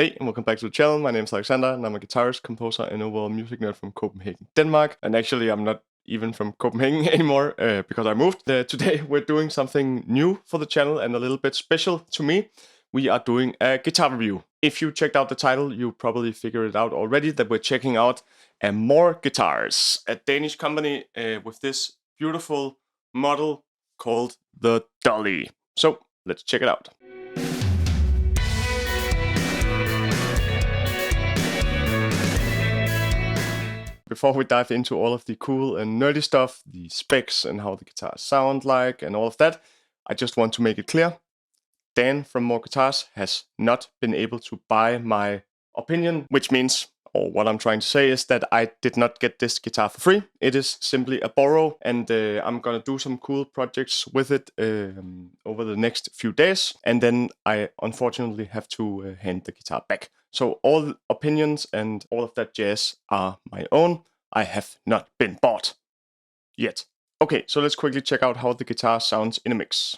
Hey, and welcome back to the channel. My name is Alexander, and I'm a guitarist, composer, and overall music nerd from Copenhagen, Denmark. And actually, I'm not even from Copenhagen anymore because I moved. Today, we're doing something new for the channel and a little bit special to me. We are doing a guitar review. If you checked out the title, you probably figured it out already that we're checking out MOAR Guitars, a Danish company with this beautiful model called the Dolly. So let's check it out. Before we dive into all of the cool and nerdy stuff, the specs and how the guitars sound like and all of that, I just want to make it clear. Dan from MOAR Guitars has not been able to buy my opinion, which means, or what I'm trying to say is that I did not get this guitar for free. It is simply a borrow, and I'm gonna do some cool projects with it over the next few days, and then I unfortunately have to hand the guitar back. So all opinions and all of that jazz are my own. I have not been bought yet. Okay, so let's quickly check out how the guitar sounds in a mix.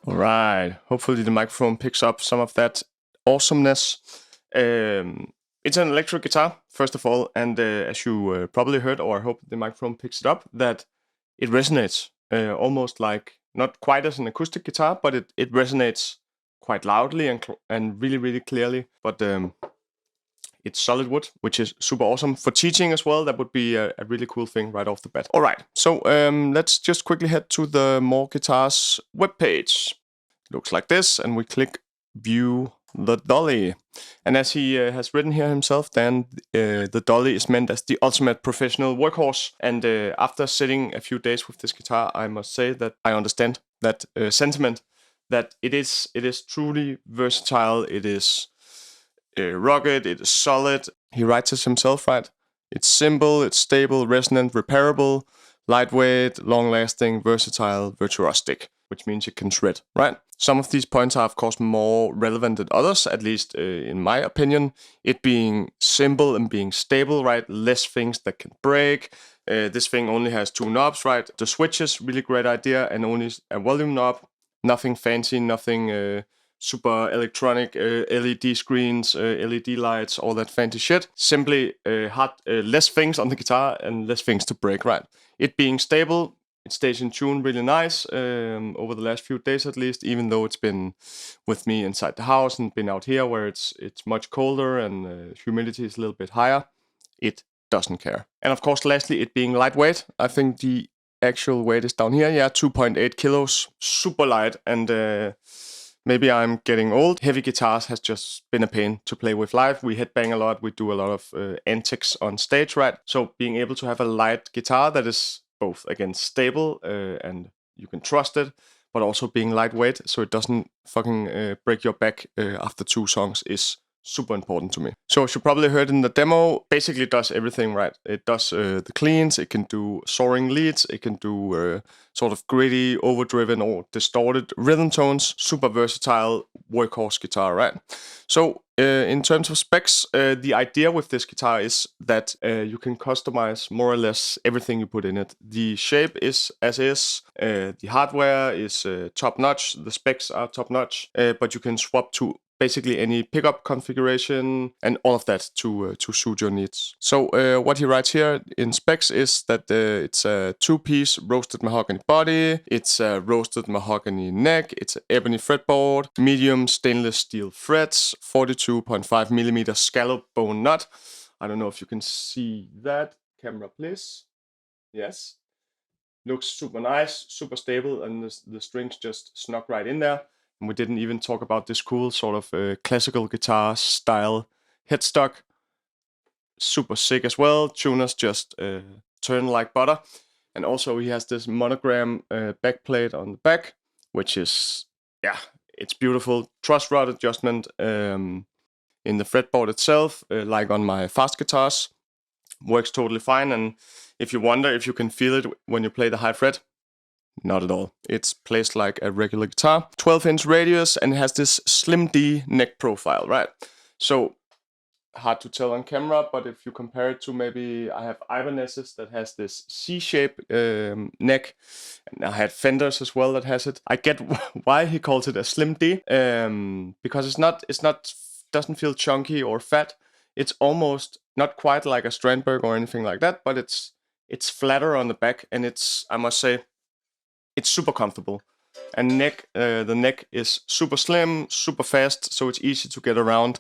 Alright, hopefully the microphone picks up some of that awesomeness. It's an electric guitar, first of all, and as you probably heard, or I hope the microphone picks it up, that it resonates almost like, not quite as an acoustic guitar, but it resonates quite loudly and really, really clearly. But it's solid wood, which is super awesome. For teaching as well, that would be a really cool thing right off the bat. Alright, so let's just quickly head to the MOAR Guitars webpage. Looks like this, and we click view the Dolly. And as he has written here himself, then the Dolly is meant as the ultimate professional workhorse. And after sitting a few days with this guitar, I must say that I understand that sentiment, that it is truly versatile. It is rugged, it is solid. He writes it himself, right? It's simple, it's stable, resonant, repairable, lightweight, long-lasting, versatile, virtuosic, which means it can shred, right? Some of these points are, of course, more relevant than others, at least in my opinion. It being simple and being stable, right? Less things that can break. This thing only has 2 knobs, right? The switches, really great idea, and only a volume knob. Nothing fancy, nothing super electronic, LED screens, LED lights, all that fancy shit. Simply less things on the guitar and less things to break, right? It being stable, it stays in tune really nice over the last few days at least, even though it's been with me inside the house and been out here where it's much colder and humidity is a little bit higher. It doesn't care. And of course, lastly, it being lightweight. I think the actual weight is down here. Yeah, 2.8 kilos. Super light, and maybe I'm getting old. Heavy guitars has just been a pain to play with live. We headbang a lot. We do a lot of antics on stage, right? So being able to have a light guitar that is both, again, stable and you can trust it, but also being lightweight so it doesn't fucking break your back after 2 songs is super important to me. So as you probably heard in the demo, basically it does everything, right? It does the cleans, it can do soaring leads, it can do sort of gritty, overdriven or distorted rhythm tones, super versatile workhorse guitar, right? So in terms of specs, the idea with this guitar is that you can customize more or less everything you put in it. The shape is as is, the hardware is top-notch, the specs are top-notch, but you can swap to basically any pickup configuration and all of that to suit your needs. So what he writes here in specs is that it's a 2-piece roasted mahogany body, it's a roasted mahogany neck, it's an ebony fretboard, medium stainless steel frets, 42.5 millimeter scallop bone nut. I don't know if you can see that. Camera, please. Yes. Looks super nice, super stable, and the strings just snuck right in there. And we didn't even talk about this cool sort of classical guitar style headstock. Super sick as well. Tuners just turn like butter. And also he has this monogram backplate on the back, which is, yeah, it's beautiful. Truss rod adjustment in the fretboard itself, like on my fast guitars. Works totally fine. And if you wonder if you can feel it when you play the high fret, not at all. It's placed like a regular guitar. 12-inch radius, and it has this slim D neck profile, right? So hard to tell on camera, but if you compare it to maybe, I have Ibanez's that has this C-shape neck, and I had Fenders as well that has it. I get why he calls it a slim D, because it's not doesn't feel chunky or fat. It's almost not quite like a Strandberg or anything like that, but it's flatter on the back, and it's, I must say, it's super comfortable. And the neck is super slim, super fast, so it's easy to get around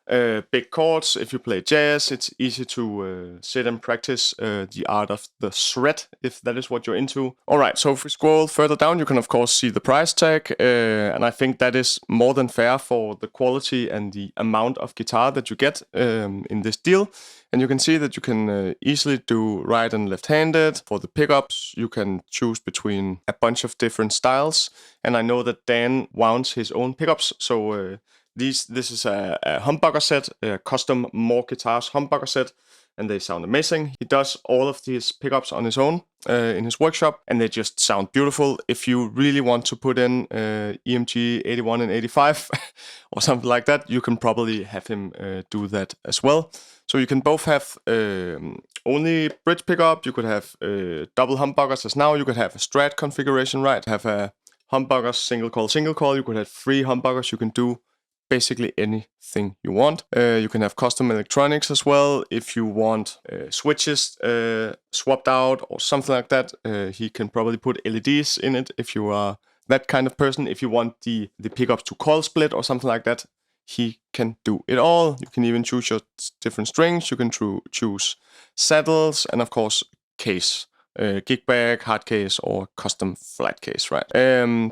big chords. If you play jazz, it's easy to sit and practice the art of the shred, if that is what you're into. All right, so if we scroll further down, you can of course see the price tag, and I think that is more than fair for the quality and the amount of guitar that you get in this deal. And you can see that you can easily do right and left-handed. For the pickups, you can choose between a bunch of different styles. And I know that Dan wounds his own pickups, so this is a humbucker set, a custom MOAR Guitars humbucker set, and they sound amazing. He does all of these pickups on his own in his workshop, and they just sound beautiful. If you really want to put in EMG 81 and 85 or something like that, you can probably have him do that as well. So you can both have only bridge pickup, you could have double humbuckers as now, you could have a Strat configuration, right? Have a humbucker single coil, you could have 3 humbuckers, you can do basically anything you want. You can have custom electronics as well. If you want switches swapped out or something like that, he can probably put LEDs in it if you are that kind of person. If you want the pickups to coil split or something like that, he can do it all. You can even choose your different strings. You can choose saddles and of course case. Gig bag, hard case, or custom flat case, right?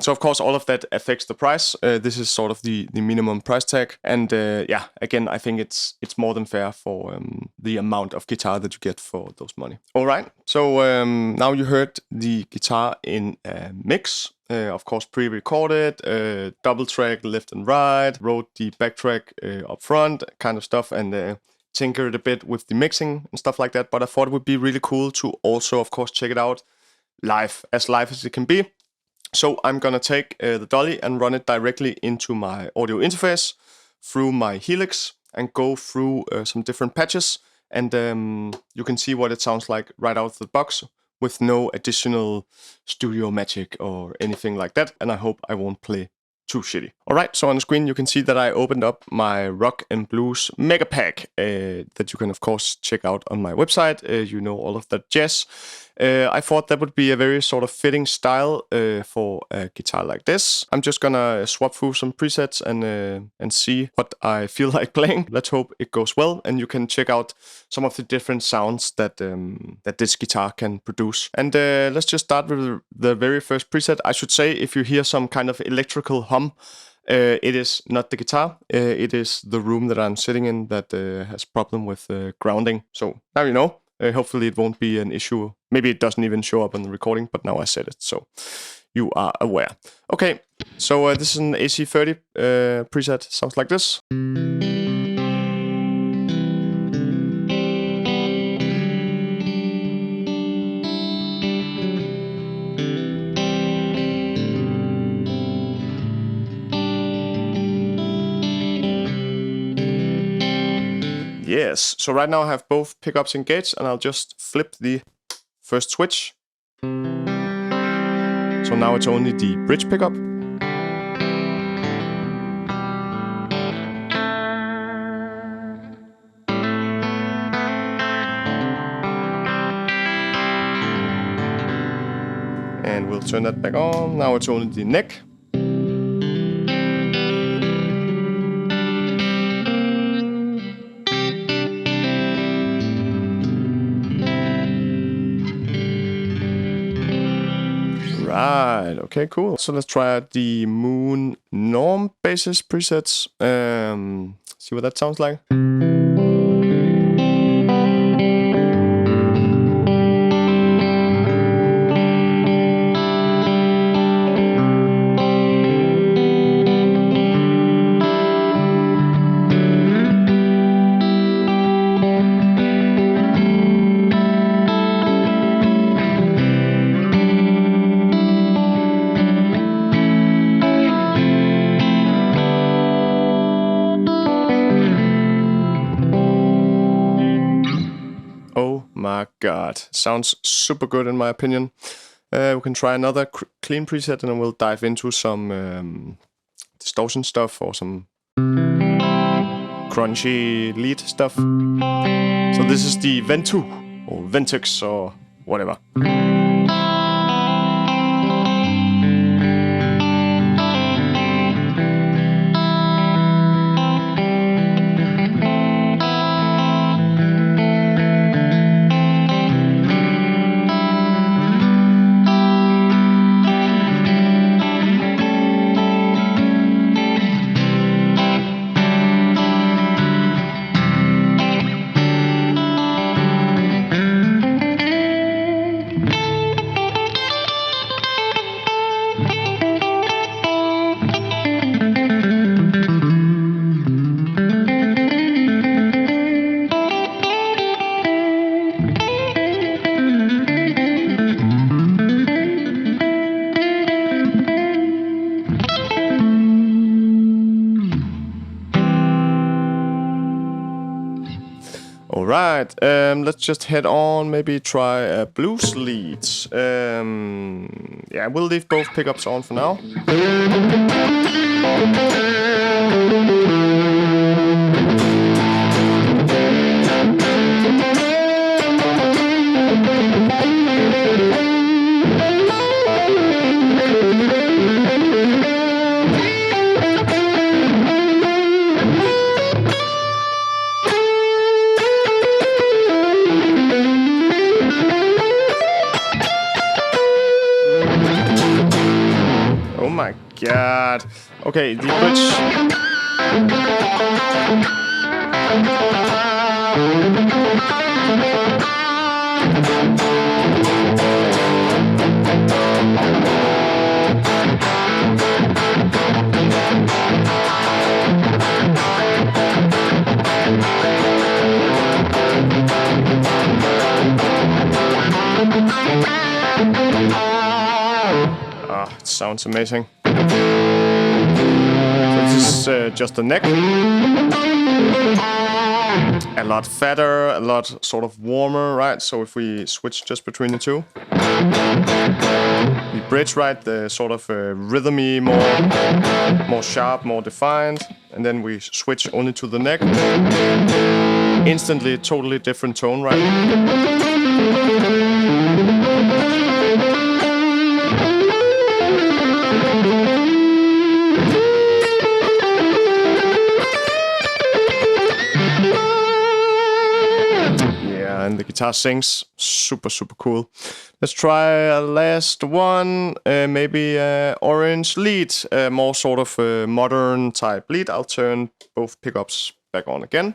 So of course all of that affects the price. This is sort of the minimum price tag, and yeah, again, I think it's more than fair for the amount of guitar that you get for those money. All right, so now you heard the guitar in a mix. Of course, pre-recorded, double track left and right, wrote the backtrack up front, kind of stuff, and tinkered a bit with the mixing and stuff like that, but I thought it would be really cool to also, of course, check it out live as it can be. So I'm gonna take the Dolly and run it directly into my audio interface through my Helix and go through some different patches, and you can see what it sounds like right out of the box with no additional studio magic or anything like that, and I hope I won't play too shitty. Alright, so on the screen you can see that I opened up my Rock and Blues Mega Pack that you can of course check out on my website. You know all of that jazz. I thought that would be a very sort of fitting style for a guitar like this. I'm just gonna swap through some presets and see what I feel like playing. Let's hope it goes well, and you can check out some of the different sounds that that this guitar can produce. And let's just start with the very first preset. I should say, if you hear some kind of electrical hum, it is not the guitar, it is the room that I'm sitting in that has problem with grounding. So now you know. Hopefully it won't be an issue. Maybe it doesn't even show up on the recording, but now I said it, so you are aware. Okay, so this is an AC30 preset. Sounds like this. Yes, so right now I have both pickups engaged, and I'll just flip the first switch. So now it's only the bridge pickup. And we'll turn that back on. Now it's only the neck. Right, okay, cool. So let's try out the Moon Norm basis presets. See what that sounds like. My god, sounds super good in my opinion. We can try another clean preset, and then we'll dive into some distortion stuff or some crunchy lead stuff. So this is the Ventu or Ventux or whatever. Alright, let's just head on, maybe try blues leads. Yeah, we'll leave both pickups on for now. Oh my god. Okay, the bridge. It sounds amazing. So this is just the neck. A lot fatter, a lot sort of warmer, right? So if we switch just between the two. The bridge, right? The sort of rhythmy, more sharp, more defined. And then we switch only to the neck. Instantly, totally different tone, right? And the guitar sings super cool. Let's try a last one, maybe orange lead, more sort of modern type lead. I'll turn both pickups back on again.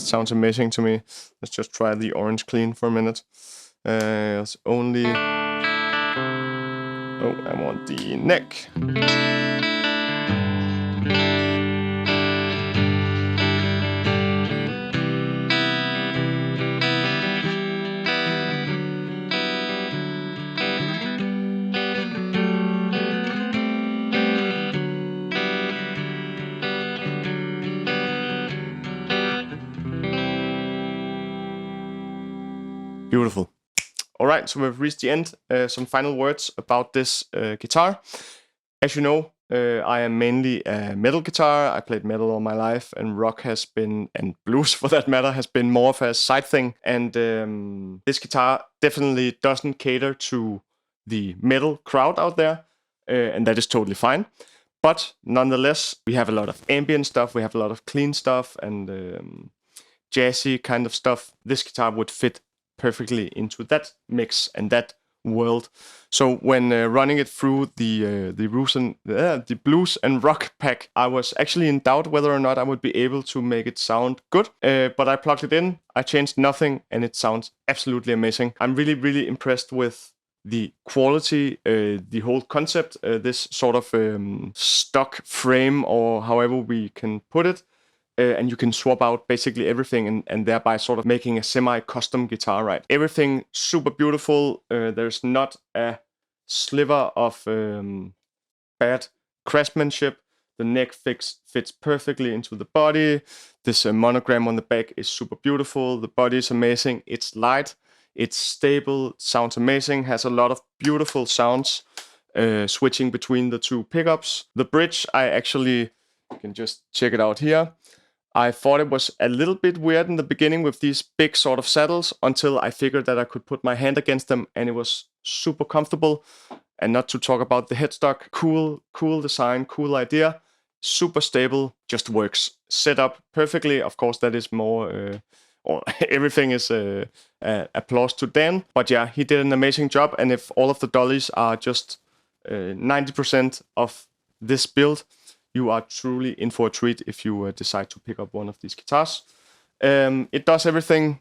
sounds amazing to me. Let's just try the orange clean for a minute. It's only... Oh, I want the neck. Beautiful. All right, so we've reached the end. Some final words about this guitar. As you know, I am mainly a metal guitar. I played metal all my life, and rock has been, and blues for that matter, has been more of a side thing. And this guitar definitely doesn't cater to the metal crowd out there, and that is totally fine. But nonetheless, we have a lot of ambient stuff, we have a lot of clean stuff, and jazzy kind of stuff. This guitar would fit perfectly into that mix and that world. So when running it through the blues and rock pack, I was actually in doubt whether or not I would be able to make it sound good. But I plugged it in, I changed nothing, and it sounds absolutely amazing. I'm really, really impressed with the quality, the whole concept, this sort of stock frame, or however we can put it. And you can swap out basically everything and thereby sort of making a semi-custom guitar, right? Everything super beautiful. There's not a sliver of bad craftsmanship. The neck fits perfectly into the body. This monogram on the back is super beautiful. The body is amazing. It's light. It's stable. Sounds amazing. Has a lot of beautiful sounds switching between the two pickups. The bridge, you can just check it out here. I thought it was a little bit weird in the beginning with these big sort of saddles until I figured that I could put my hand against them, and it was super comfortable. And not to talk about the headstock, cool design, cool idea, super stable, just works. Set up perfectly. Of course, that is more, or everything is applause to Dan. But yeah, he did an amazing job. And if all of the dollies are just 90% of this build, you are truly in for a treat if you decide to pick up one of these guitars. It does everything.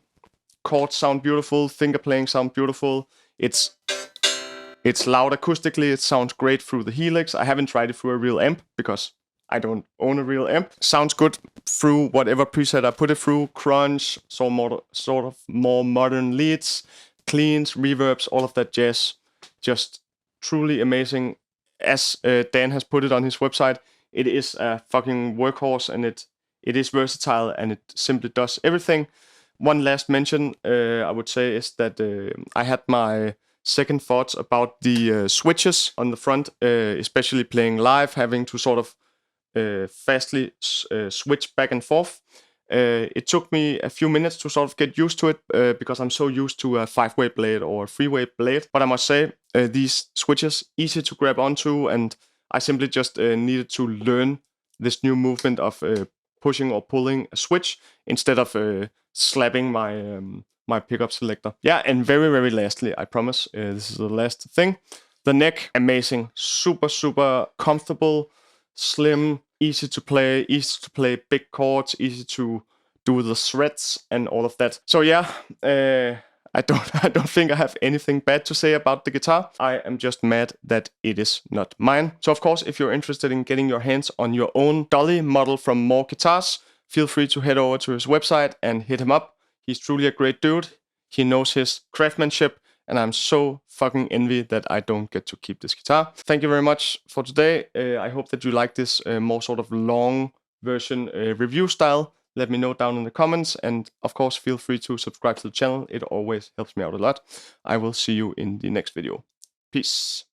Chords sound beautiful, finger playing sound beautiful. It's loud acoustically, it sounds great through the Helix. I haven't tried it through a real amp because I don't own a real amp. Sounds good through whatever preset I put it through. Crunch, sort of more modern leads, cleans, reverbs, all of that jazz. Just truly amazing. As Dan has put it on his website, it is a fucking workhorse, and it is versatile, and it simply does everything. One last mention I would say is that I had my second thoughts about the switches on the front, especially playing live, having to sort of fastly switch back and forth. It took me a few minutes to sort of get used to it because I'm so used to a 5-way blade or a 3-way blade. But I must say, these switches, easy to grab onto, and I simply just needed to learn this new movement of pushing or pulling a switch instead of slapping my pickup selector. Yeah, and very, very lastly, I promise, this is the last thing. The neck, amazing, super, super comfortable, slim, easy to play big chords, easy to do the shreds and all of that. So yeah, I don't think I have anything bad to say about the guitar. I am just mad that it is not mine. So of course, if you're interested in getting your hands on your own Dolly model from MOAR Guitars, feel free to head over to his website and hit him up. He's truly a great dude. He knows his craftsmanship, and I'm so fucking envy that I don't get to keep this guitar. Thank you very much for today. I hope that you like this more sort of long version review style. Let me know down in the comments, and of course feel free to subscribe to the channel. It always helps me out a lot. I will see you in the next video. Peace.